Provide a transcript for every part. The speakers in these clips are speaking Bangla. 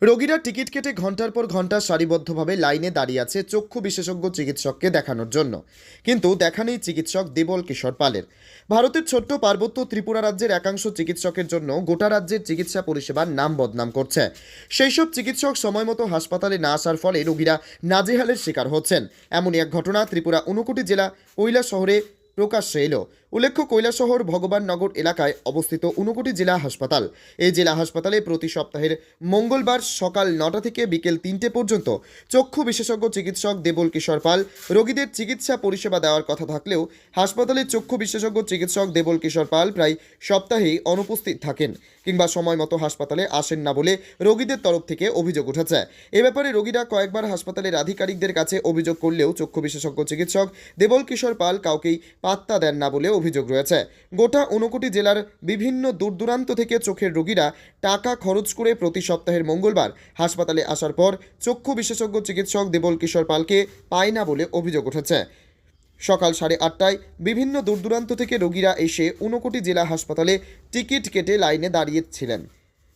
রোগীরা টিকিট কেটে ঘন্টার পর ঘন্টা সারিবদ্ধভাবে লাইনে দাঁড়িয়ে আছে চক্ষু বিশেষজ্ঞ চিকিৎসককে দেখানোর জন্য, কিন্তু দেখা নেই চিকিৎসক দেবল কিশোর পালের। ভারতের ছোট্ট পার্বত্য ত্রিপুরা রাজ্যের একাংশ চিকিৎসকের জন্য গোটা রাজ্যের চিকিৎসা পরিষেবার নাম বদনাম করছে। সেই সব চিকিৎসক সময়মতো হাসপাতালে না আসার ফলে রোগীরা নাজেহালের শিকার হচ্ছেন। এমনই এক ঘটনা ত্রিপুরা ঊনকোটি জেলা কৈলাসহরে প্রকাশ্যে এলো। উল্লেখ্য, কৈলাসহর ভগবাননগর এলাকায় অবস্থিত ঊনকোটি জেলা হাসপাতাল। এই জেলা হাসপাতালে প্রতি সপ্তাহের মঙ্গলবার সকাল 9টা থেকে বিকেল 3টে পর্যন্ত চক্ষু বিশেষজ্ঞ চিকিৎসক দেবল কিশোর পাল রোগীদের চিকিৎসা পরিষেবা দেওয়ার কথা থাকলেও হাসপাতালের চক্ষু বিশেষজ্ঞ চিকিৎসক দেবল কিশোর পাল প্রায় সপ্তাহেই অনুপস্থিত থাকেন কিংবা সময় মতো হাসপাতালে আসেন না বলে রোগীদের তরফ থেকে অভিযোগ উঠেছে। এ ব্যাপারে রোগীরা কয়েকবার হাসপাতালের আধিকারিকদের কাছে অভিযোগ করলেও চক্ষু বিশেষজ্ঞ চিকিৎসক দেবল কিশোর পাল কাউকেই পাত্তা দেন না বলে অভিযোগ রয়েছে। গোটা ঊনকোটি জেলার বিভিন্ন দূরদূরান্ত থেকে চোখের রোগীরা টাকা খরচ করে প্রতি সপ্তাহের মঙ্গলবার হাসপাতালে আসার পর চক্ষু বিশেষজ্ঞ চিকিৎসক দেবল কিশোর পালকে পায় না বলে অভিযোগ উঠেছে। সকাল 8:30টায় বিভিন্ন দূরদূরান্ত থেকে রোগীরা এসে ঊনকোটি জেলা হাসপাতালে টিকিট কেটে লাইনে দাঁড়িয়েছিলেন।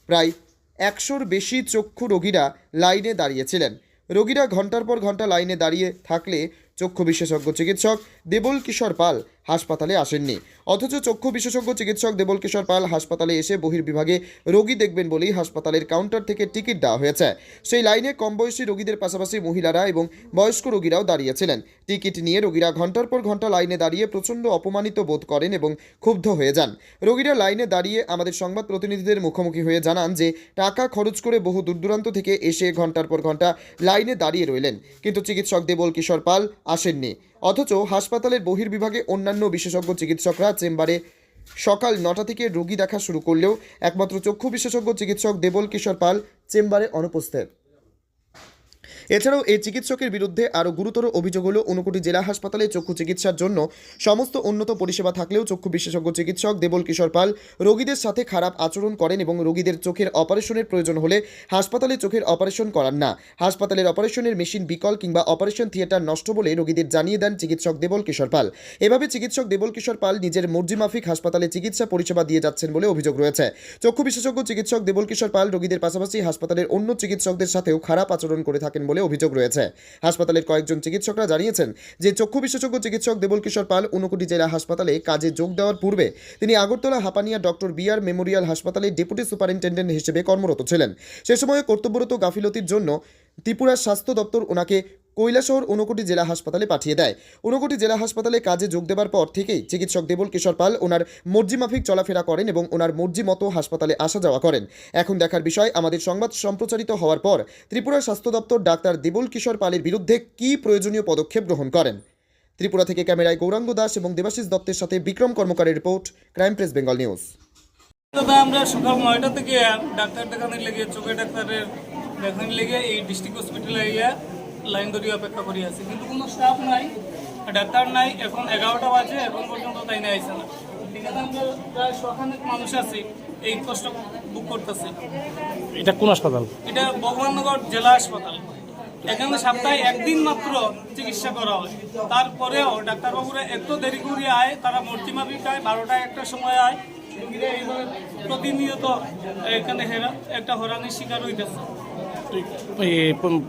প্রায় 100-র বেশি চক্ষু রোগীরা লাইনে দাঁড়িয়েছিলেন। রোগীরা ঘন্টার পর ঘন্টা লাইনে দাঁড়িয়ে থাকলে চক্ষু বিশেষজ্ঞ চিকিৎসক দেবল কিশোর পাল হাসপাতালে আসেননি। অথচ চক্ষু বিশেষজ্ঞ চিকিৎসক দেবল কিশোর পাল হাসপাতালে এসে বহির্বিভাগে রোগী দেখবেন বলেই হাসপাতালের কাউন্টার থেকে টিকিট দেওয়া হয়েছে। সেই লাইনে কম বয়সী রোগীদের পাশাপাশি মহিলারা এবং বয়স্ক রোগীরাও দাঁড়িয়েছিলেন। টিকিট নিয়ে রোগীরা ঘন্টার পর ঘন্টা লাইনে দাঁড়িয়ে প্রচণ্ড অপমানিত বোধ করেন এবং ক্ষুব্ধ হয়ে যান। রোগীরা লাইনে দাঁড়িয়ে আমাদের সংবাদ প্রতিনিধিদের মুখোমুখি হয়ে জানান যে টাকা খরচ করে বহু দূরদূরান্ত থেকে এসে ঘন্টার পর ঘন্টা লাইনে দাঁড়িয়ে রইলেন, কিন্তু চিকিৎসক দেবল কিশোর পাল আসেননি। অথচ হাসপাতালের বহির্বিভাগে অন্যান্য বিশেষজ্ঞ চিকিৎসকরা চেম্বারে সকাল 9টা থেকে রোগী দেখা শুরু করলেও একমাত্র চক্ষু বিশেষজ্ঞ চিকিৎসক দেবল কিশোর পাল চেম্বারে অনুপস্থিত। এছাড়াও এই চিকিৎসকের বিরুদ্ধে আরও গুরুতর অভিযোগ হলো, ঊনকোটি জেলা হাসপাতালে চক্ষু চিকিৎসার জন্য সমস্ত উন্নত পরিষেবা থাকলেও চক্ষু বিশেষজ্ঞ চিকিৎসক দেবল কিশোর পাল রোগীদের সাথে খারাপ আচরণ করেন এবং রোগীদের চোখের অপারেশনের প্রয়োজন হলে হাসপাতালে চোখের অপারেশন করান না। হাসপাতালের অপারেশনের মেশিন বিকল কিংবা অপারেশন থিয়েটার নষ্ট বলে রোগীদের জানিয়ে দেন চিকিৎসক দেবল কিশোর পাল। এভাবে চিকিৎসক দেবল কিশোর পাল নিজের মর্জিমাফিক হাসপাতালে চিকিৎসা পরিষেবা দিয়ে যাচ্ছেন বলে অভিযোগ রয়েছে। চক্ষু বিশেষজ্ঞ চিকিৎসক দেবল কিশোর পাল রোগীদের পাশাপাশি হাসপাতালের অন্য চিকিৎসকদের সাথেও খারাপ আচরণ করে থাকেন বলে অভিযোগ রয়েছে। হাসপাতালের কয়েকজন চিকিৎসকরা জানিয়েছেন যে চক্ষু বিশেষজ্ঞ চিকিৎসক দেবল কিশোর পাল ঊনকোটি জেলা হাসপাতালে কাজে যোগ দেওয়ার পূর্বে তিনি Agartala Hapania doctor B.R.. Memorial হাসপাতালে ডেপুটি সুপারিনটেন্ডেন্ট হিসেবে কর্মরত ছিলেন। সে সময় কর্তব্যরত গাফিলতির জন্য ত্রিপুরার স্বাস্থ্য দপ্তর ওনাকে কৈলাসহর ঊনকোটি জেলা হাসপাতালে পাঠিয়ে দেয়। ঊনকোটি জেলা হাসপাতালে কাজে যোগ দেওয়ার পর থেকেই চিকিৎসক দেবল কিশোর পাল ওনার মর্জিমাফিক চলাফেরা করেন এবং ওনার মর্জি মতো হাসপাতালে আসা যাওয়া করেন। এখন দেখার বিষয়, আমাদের সংবাদ সম্প্রচারিত হওয়ার পর ত্রিপুরার স্বাস্থ্য দপ্তর ডাক্তার দেবল কিশোর পালের বিরুদ্ধে কী প্রয়োজনীয় পদক্ষেপ গ্রহণ করেন। ত্রিপুরা থেকে ক্যামেরায় গৌরাঙ্গ দাস এবং দেবাশিস দত্তের সাথে বিক্রম কর্মকারের report, crime press Bengal news. আমরা সকাল 9টা থেকে ডাক্তার দেখানোর লেগে, চোখের ডাক্তারের দেখানোর লেগে এই ডিস্ট্রিক্ট হসপিটালে লাইন ধরে অপেক্ষা করে আছে, কিন্তু কোনো স্টাফ নাই, ডাক্তার নাই। এখন 11টা বাজে, এখন পর্যন্ত তাই না আইসে না। ঠিক আছে, আমরা প্রায় 100 মানুষ আছি, এই কষ্ট বুক করতেছে। এটা কোন হাসপাতাল? এটা ভগবাননগর জেলা হাসপাতাল। এখানে সপ্তাহে একদিন মাত্র চিকিৎসা করা হয়, তারপরেও ডাক্তারবাবুরা এত দেরি করে আয়, তারা মর্জিমাফিক আয়, 12টা 1টার সময় আয়। রোগীরা এইভাবে প্রতিনিয়ত এখানে একটা হরানির শিকার হইতেছে।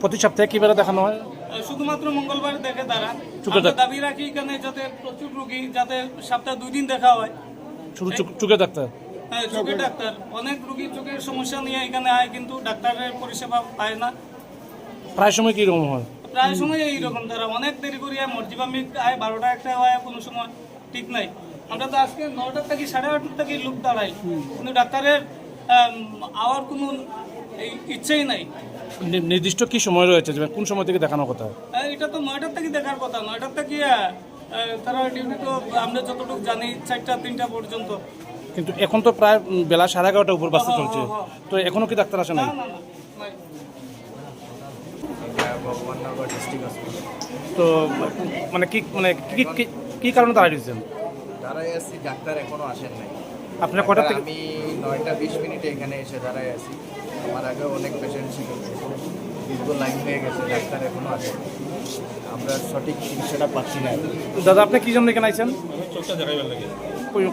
প্রতি সপ্তাহে কিভাবে দেখানো হয়? শুধুমাত্র মঙ্গলবার দেখে তারা। দাবি রাখি এখানে যাতে প্রচুর রোগী, যাতে সপ্তাহে 2 দিন দেখা হয়। শুধু চোখের ডাক্তার? হ্যাঁ, চোখের ডাক্তার। অনেক রোগী চোখের সমস্যা নিয়ে এখানে আয়, কিন্তু ডাক্তারের পরিষেবা পায় না। প্রায় সময় কিরকম হয়? প্রায় সময় এইরকম, তারা অনেক দেরি করি আয়, মর্জিমাফিক আয়, 12টা 1টা হয়, কোনো সময় ঠিক নাই। আমরা তো আজকে 9টা থেকে 8:30 থেকে লোক দাঁড়াই, কিন্তু ডাক্তারের আওয়ার কোনো ইচ্ছেই নাই। নির্দিষ্ট কি সময় রয়েছে, কোন সময় থেকে দেখানোর কথা? এটা তো 9টার থেকে দেখার কথা। 9টার থেকে তারা ডিউটি, তো আমরা যতটুকু জানি 4টা 3টা পর্যন্ত। কিন্তু এখন তো প্রায় বেলা 11:30 উপর বাজতে চলছে, তো এখনো কি ডাক্তার আসে নাই? Bhagabannagar district hospital. তো মানে কি কারণে দাঁড়াই দিয়েছেন? দাঁড়াই আছি, ডাক্তার এখনো আসেন নাই। আপনার কটা থেকে? আমি 9টা 20 মিনিটে এখানে এসে দাঁড়াই আছি। আমার আগে অনেক পেশেন্ট ছিল, দীর্ঘ লাইন হয়ে গেছে, ডাক্তার এখনো আসেন। আমরা সঠিক চিকিৎসাটা পাচ্ছি না। দাদা, আপনি কি জন্য এখানে আইছেন? চোখটা দেখাইবার লাগে।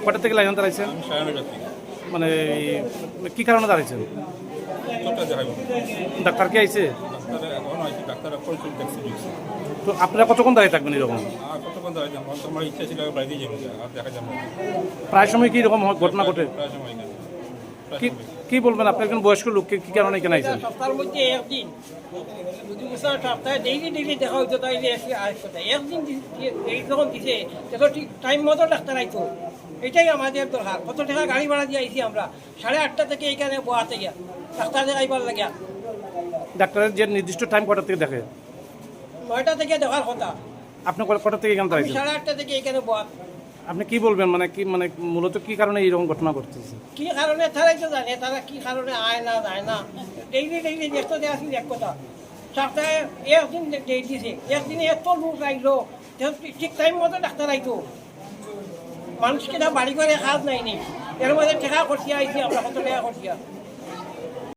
কটা থেকে লাইন দাঁড়াইছেন? সাড়ে 9টা থেকে। মানে কি কারণে দাঁড়াইছেন? চোখটা দেখাইব ডাক্তার কি আইছে? ডাক্তার এখন আইসি ডাক্তার কনসুল ট্যাক্সি দিয়েছে তো আপনারা কতক্ষণ দাঁড়িয়ে থাকবেন এরকম? আর কতক্ষণ দাঁড়াই যাবো আমার ইচ্ছা ছিল বাইরে যাবো আর দেখা যাবো না। প্রায় সময় কি এরকম ঘটনা ঘটে? প্রায় সময় এখানে কি কি বলবেন? আপনি একজন বয়স্ক লোক, কি কারণে এখানে আইছেন? সপ্তাহের মধ্যে একদিন যদি বছর সপ্তাহে ডেইলি দেখা হইতো তাইলে একদিন এই যখন দিছে তখন ঠিক টাইম মতো ডাক্তার আইতো। এটাই আমাদের দরকার। কত টাকা গাড়ি ভাড়া দিয়ে আইছি আমরা 8:30 থেকে এইখানে বোয়াতে গিয়া ডাক্তার দেখাইবার লাগিয়া। ডাক্তারের যে নির্দিষ্ট টাইম কটা থেকে দেখে? 9টা থেকে দেখার কথা, আপনি কটা থেকে এখানে আমি দাঁড়িয়েছেন? 8:30 থেকে এইখানে বোয়াত। আপনি কি বলবেন, মানে কি, মানে মূলত কি কারণে এইরকম ঘটনা ঘটতেছে? কি কারণে তারাই তো জানে, তারা কি কারণে আয় না যায় না। ডেইলি দেখতে দেওয়া আসি এক কথা, সপ্তাহে একদিন ডেট দিছে, একদিনে এত লোক আইলো ঠিক টাইম মতো ডাক্তার আইতো। মানুষকে না বাড়ি করে কাজ নাই নি, এর মধ্যে টাকা খরচিয়া আইছি আমরা, কত টাকা খরচিয়া